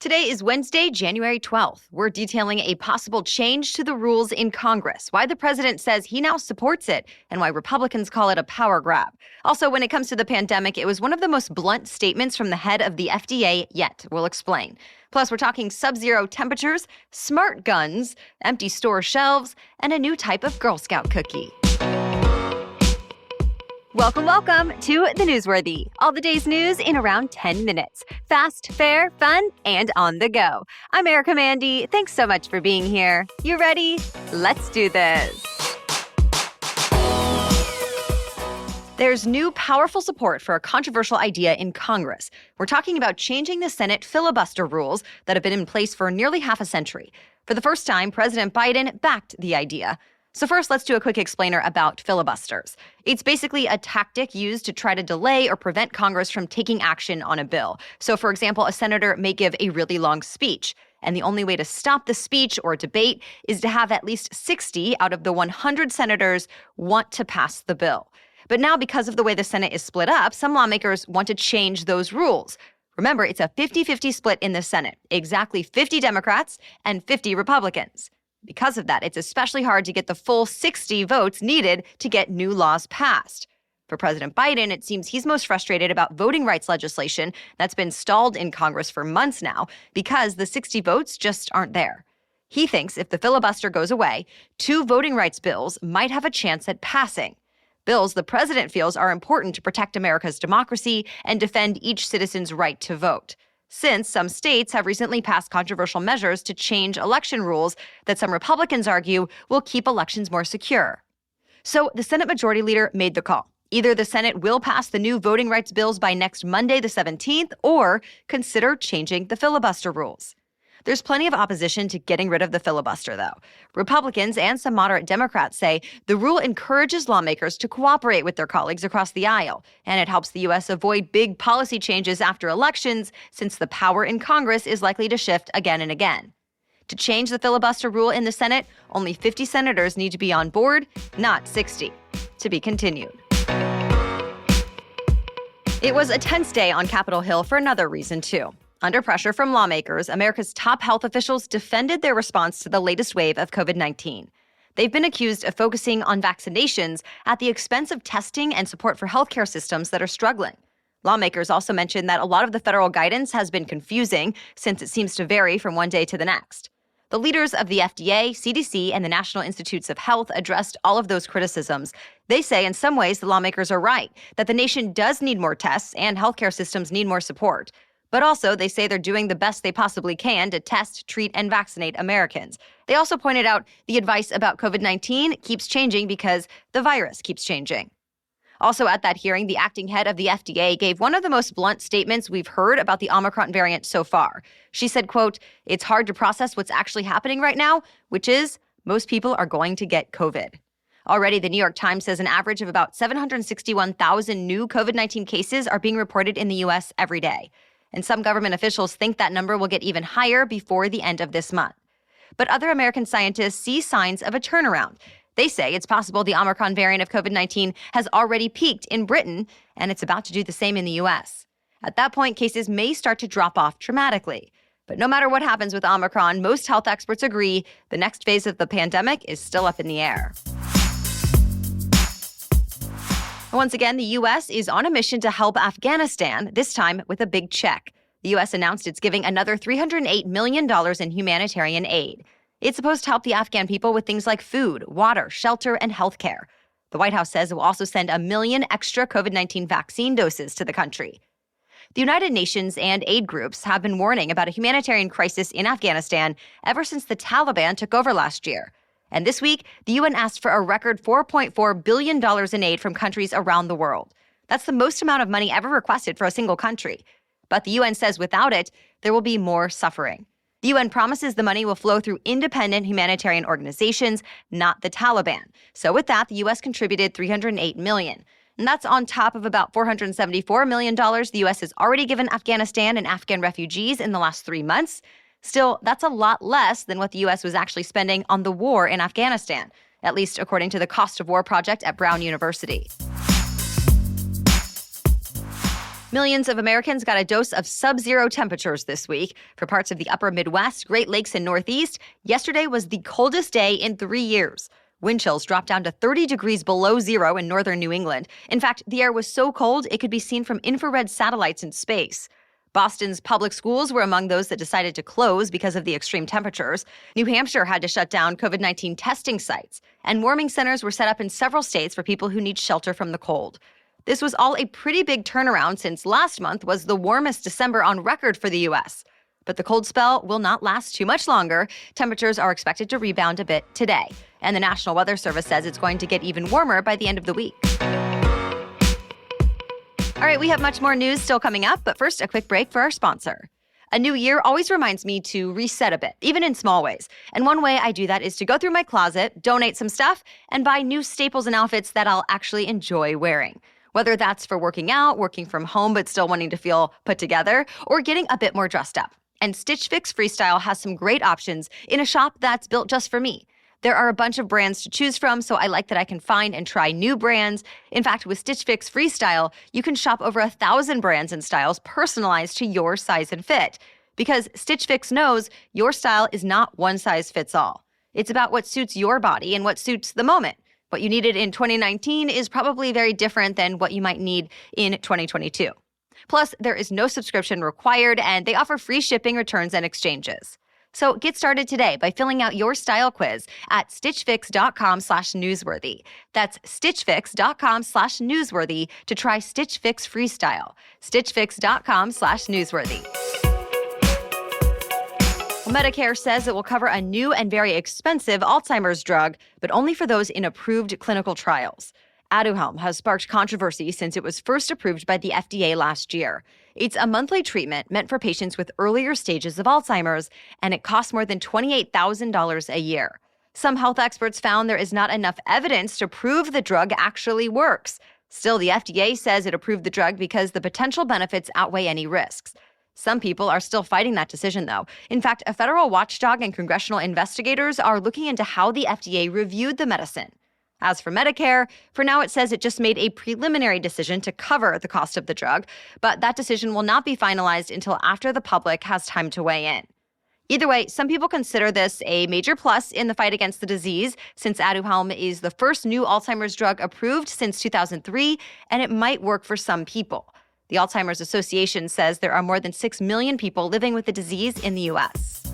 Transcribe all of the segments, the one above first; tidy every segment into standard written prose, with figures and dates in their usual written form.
Today is Wednesday, January 12th. We're detailing a possible change to the rules in Congress, why the president says he now supports it, and why Republicans call it a power grab. Also, when it comes to the pandemic, it was one of the most blunt statements from the head of the FDA yet. We'll explain. Plus, we're talking sub-zero temperatures, smart guns, empty store shelves, and a new type of Girl Scout cookie. Welcome to The Newsworthy. All the day's news in around 10 minutes. Fast, fair, fun, and on the go. I'm Erica Mandy. Thanks so much for being here. You ready? Let's do this. There's new powerful support for a controversial idea in Congress. We're talking about changing the Senate filibuster rules that have been in place for nearly half a century. For the first time, President Biden backed the idea. So first, let's do a quick explainer about filibusters. It's basically a tactic used to try to delay or prevent Congress from taking action on a bill. So for example, a senator may give a really long speech, and the only way to stop the speech or debate is to have at least 60 out of the 100 senators want to pass the bill. But now, because of the way the Senate is split up, some lawmakers want to change those rules. Remember, it's a 50-50 split in the Senate, exactly 50 Democrats and 50 Republicans. Because of that, it's especially hard to get the full 60 votes needed to get new laws passed. For President Biden, it seems he's most frustrated about voting rights legislation that's been stalled in Congress for months now because the 60 votes just aren't there. He thinks if the filibuster goes away, 2 voting rights bills might have a chance at passing. Bills the president feels are important to protect America's democracy and defend each citizen's right to vote, since some states have recently passed controversial measures to change election rules that some Republicans argue will keep elections more secure. So the Senate Majority Leader made the call. Either the Senate will pass the new voting rights bills by next Monday, the 17th, or consider changing the filibuster rules. There's plenty of opposition to getting rid of the filibuster, though. Republicans and some moderate Democrats say the rule encourages lawmakers to cooperate with their colleagues across the aisle, and it helps the U.S. avoid big policy changes after elections, since the power in Congress is likely to shift again and again. To change the filibuster rule in the Senate, only 50 senators need to be on board, not 60. To be continued. It was a tense day on Capitol Hill for another reason, too. Under pressure from lawmakers, America's top health officials defended their response to the latest wave of COVID-19. They've been accused of focusing on vaccinations at the expense of testing and support for healthcare systems that are struggling. Lawmakers also mentioned that a lot of the federal guidance has been confusing since it seems to vary from one day to the next. The leaders of the FDA, CDC, and the National Institutes of Health addressed all of those criticisms. They say in some ways the lawmakers are right, that the nation does need more tests and healthcare systems need more support. But also, they say they're doing the best they possibly can to test, treat, and vaccinate Americans. They also pointed out the advice about COVID-19 keeps changing because the virus keeps changing. Also at that hearing, the acting head of the FDA gave one of the most blunt statements we've heard about the Omicron variant so far. She said, quote, "It's hard to process what's actually happening right now, which is most people are going to get COVID." Already, the New York Times says an average of about 761,000 new COVID-19 cases are being reported in the U.S. every day. And some government officials think that number will get even higher before the end of this month. But other American scientists see signs of a turnaround. They say it's possible the Omicron variant of COVID-19 has already peaked in Britain, and it's about to do the same in the U.S. At that point, cases may start to drop off dramatically. But no matter what happens with Omicron, most health experts agree the next phase of the pandemic is still up in the air. Once again, the U.S. is on a mission to help Afghanistan, this time with a big check. The U.S. announced it's giving another $308 million in humanitarian aid. It's supposed to help the Afghan people with things like food, water, shelter, and health care. The White House says it will also send 1 million extra COVID-19 vaccine doses to the country. The United Nations and aid groups have been warning about a humanitarian crisis in Afghanistan ever since the Taliban took over last year. And this week, the UN asked for a record $4.4 billion in aid from countries around the world. That's the most amount of money ever requested for a single country. But the UN says without it, there will be more suffering. The UN promises the money will flow through independent humanitarian organizations, not the Taliban. So with that, the U.S. contributed $308 million. And that's on top of about $474 million the U.S. has already given Afghanistan and Afghan refugees in the last 3 months. Still, that's a lot less than what the U.S. was actually spending on the war in Afghanistan, at least according to the Cost of War project at Brown University. Millions of Americans got a dose of sub-zero temperatures this week. For parts of the upper Midwest, Great Lakes, and Northeast, yesterday was the coldest day in 3 years. Wind chills dropped down to 30 degrees below zero in northern New England. In fact, the air was so cold it could be seen from infrared satellites in space. Boston's public schools were among those that decided to close because of the extreme temperatures. New Hampshire had to shut down COVID-19 testing sites, and warming centers were set up in several states for people who need shelter from the cold. This was all a pretty big turnaround since last month was the warmest December on record for the U.S. But the cold spell will not last too much longer. Temperatures are expected to rebound a bit today, and the National Weather Service says it's going to get even warmer by the end of the week. All right, we have much more news still coming up, but first, a quick break for our sponsor. A new year always reminds me to reset a bit, even in small ways. And one way I do that is to go through my closet, donate some stuff, and buy new staples and outfits that I'll actually enjoy wearing. Whether that's for working out, working from home but still wanting to feel put together, or getting a bit more dressed up. And Stitch Fix Freestyle has some great options in a shop that's built just for me. There are a bunch of brands to choose from, so I like that I can find and try new brands. In fact, with Stitch Fix Freestyle, you can shop over 1,000 brands and styles personalized to your size and fit. Because Stitch Fix knows your style is not one size fits all. It's about what suits your body and what suits the moment. What you needed in 2019 is probably very different than what you might need in 2022. Plus, there is no subscription required, and they offer free shipping, returns, and exchanges. So get started today by filling out your style quiz at stitchfix.com/newsworthy. That's stitchfix.com/newsworthy to try Stitch Fix Freestyle. stitchfix.com/newsworthy. Medicare says it will cover a new and very expensive Alzheimer's drug, but only for those in approved clinical trials. Aduhelm has sparked controversy since it was first approved by the FDA last year. It's a monthly treatment meant for patients with earlier stages of Alzheimer's, and it costs more than $28,000 a year. Some health experts found there is not enough evidence to prove the drug actually works. Still, the FDA says it approved the drug because the potential benefits outweigh any risks. Some people are still fighting that decision, though. In fact, a federal watchdog and congressional investigators are looking into how the FDA reviewed the medicine. As for Medicare, for now it says it just made a preliminary decision to cover the cost of the drug, but that decision will not be finalized until after the public has time to weigh in. Either way, some people consider this a major plus in the fight against the disease, since Aduhelm is the first new Alzheimer's drug approved since 2003, and it might work for some people. The Alzheimer's Association says there are more than 6 million people living with the disease in the U.S.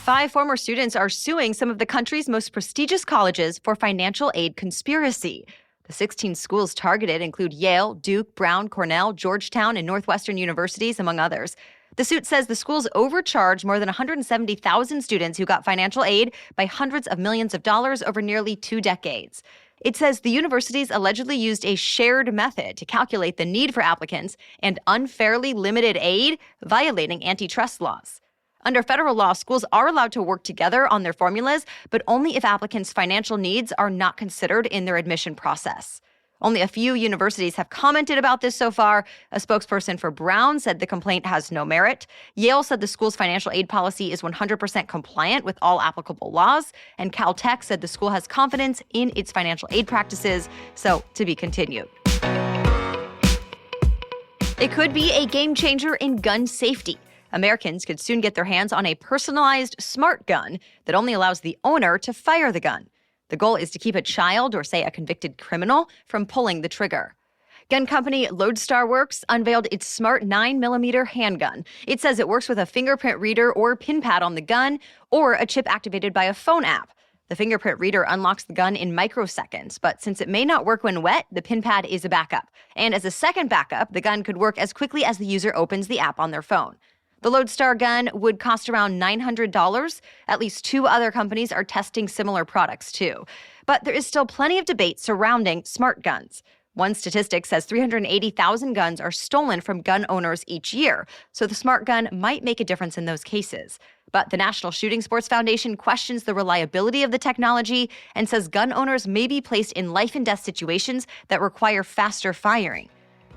5 former students are suing some of the country's most prestigious colleges for financial aid conspiracy. The 16 schools targeted include Yale, Duke, Brown, Cornell, Georgetown, and Northwestern universities, among others. The suit says the schools overcharged more than 170,000 students who got financial aid by hundreds of millions of dollars over nearly 2 decades. It says the universities allegedly used a shared method to calculate the need for applicants and unfairly limited aid, violating antitrust laws. Under federal law, schools are allowed to work together on their formulas, but only if applicants' financial needs are not considered in their admission process. Only a few universities have commented about this so far. A spokesperson for Brown said the complaint has no merit. Yale said the school's financial aid policy is 100% compliant with all applicable laws. And Caltech said the school has confidence in its financial aid practices. So, to be continued. It could be a game changer in gun safety. Americans could soon get their hands on a personalized smart gun that only allows the owner to fire the gun. The goal is to keep a child or, say, a convicted criminal from pulling the trigger. Gun company Lodestar Works unveiled its smart 9mm handgun. It says it works with a fingerprint reader or pin pad on the gun or a chip activated by a phone app. The fingerprint reader unlocks the gun in microseconds, but since it may not work when wet, the pin pad is a backup. And as a second backup, the gun could work as quickly as the user opens the app on their phone. The Lodestar gun would cost around $900. At least 2 other companies are testing similar products, too. But there is still plenty of debate surrounding smart guns. One statistic says 380,000 guns are stolen from gun owners each year, so the smart gun might make a difference in those cases. But the National Shooting Sports Foundation questions the reliability of the technology and says gun owners may be placed in life-and-death situations that require faster firing.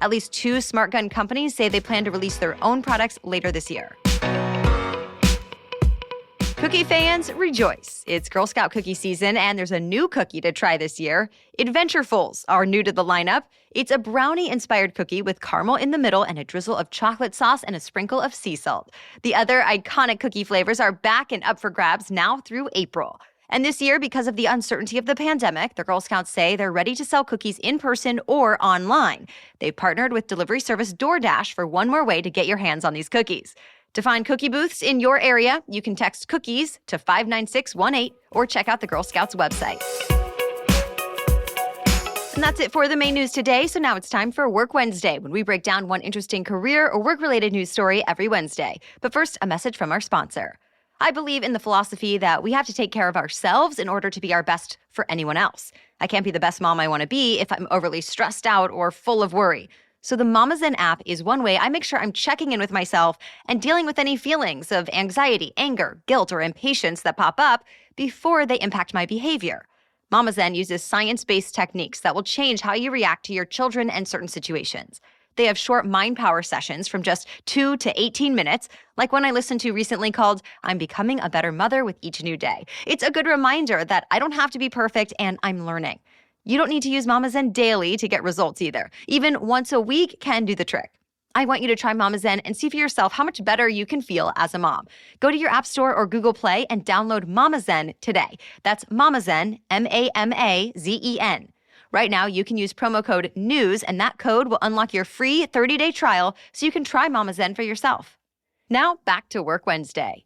At least 2 smart gun companies say they plan to release their own products later this year. Cookie fans, rejoice. It's Girl Scout cookie season, and there's a new cookie to try this year. Adventurefuls are new to the lineup. It's a brownie-inspired cookie with caramel in the middle and a drizzle of chocolate sauce and a sprinkle of sea salt. The other iconic cookie flavors are back and up for grabs now through April. And this year, because of the uncertainty of the pandemic, the Girl Scouts say they're ready to sell cookies in person or online. They've partnered with delivery service DoorDash for one more way to get your hands on these cookies. To find cookie booths in your area, you can text cookies to 59618 or check out the Girl Scouts website. And that's it for the main news today. So now it's time for Work Wednesday, when we break down one interesting career or work-related news story every Wednesday. But first, a message from our sponsor. I believe in the philosophy that we have to take care of ourselves in order to be our best for anyone else. I can't be the best mom I want to be if I'm overly stressed out or full of worry. So the Mama Zen app is one way I make sure I'm checking in with myself and dealing with any feelings of anxiety, anger, guilt, or impatience that pop up before they impact my behavior. Mama Zen uses science-based techniques that will change how you react to your children and certain situations. They have short mind power sessions from just 2 to 18 minutes, like one I listened to recently called I'm Becoming a Better Mother with Each New Day. It's a good reminder that I don't have to be perfect and I'm learning. You don't need to use Mama Zen daily to get results either. Even once a week can do the trick. I want you to try Mama Zen and see for yourself how much better you can feel as a mom. Go to your App Store or Google Play and download Mama Zen today. That's Mama Zen, MAMAZEN. Right now, you can use promo code NEWS, and that code will unlock your free 30-day trial so you can try Mama Zen for yourself. Now, back to Work Wednesday.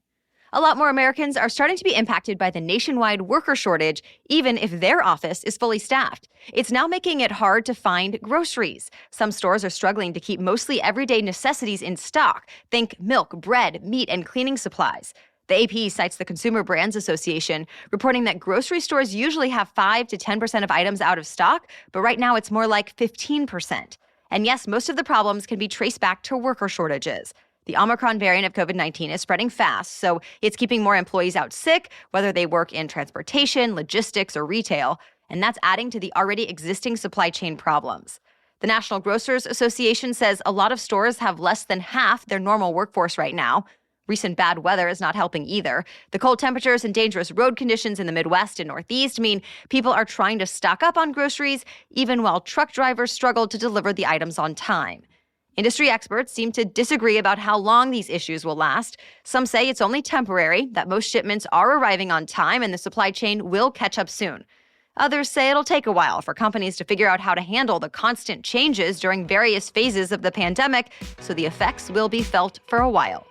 A lot more Americans are starting to be impacted by the nationwide worker shortage, even if their office is fully staffed. It's now making it hard to find groceries. Some stores are struggling to keep mostly everyday necessities in stock. Think milk, bread, meat, and cleaning supplies. The AP cites the Consumer Brands Association, reporting that grocery stores usually have 5 to 10% of items out of stock, but right now it's more like 15%. And yes, most of the problems can be traced back to worker shortages. The Omicron variant of COVID-19 is spreading fast, so it's keeping more employees out sick, whether they work in transportation, logistics, or retail, and that's adding to the already existing supply chain problems. The National Grocers Association says a lot of stores have less than half their normal workforce right now. Recent bad weather is not helping either. The cold temperatures and dangerous road conditions in the Midwest and Northeast mean people are trying to stock up on groceries, even while truck drivers struggle to deliver the items on time. Industry experts seem to disagree about how long these issues will last. Some say it's only temporary, that most shipments are arriving on time and the supply chain will catch up soon. Others say it'll take a while for companies to figure out how to handle the constant changes during various phases of the pandemic, so the effects will be felt for a while.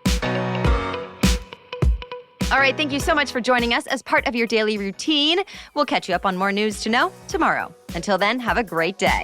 All right, thank you so much for joining us as part of your daily routine. We'll catch you up on more news to know tomorrow. Until then, have a great day.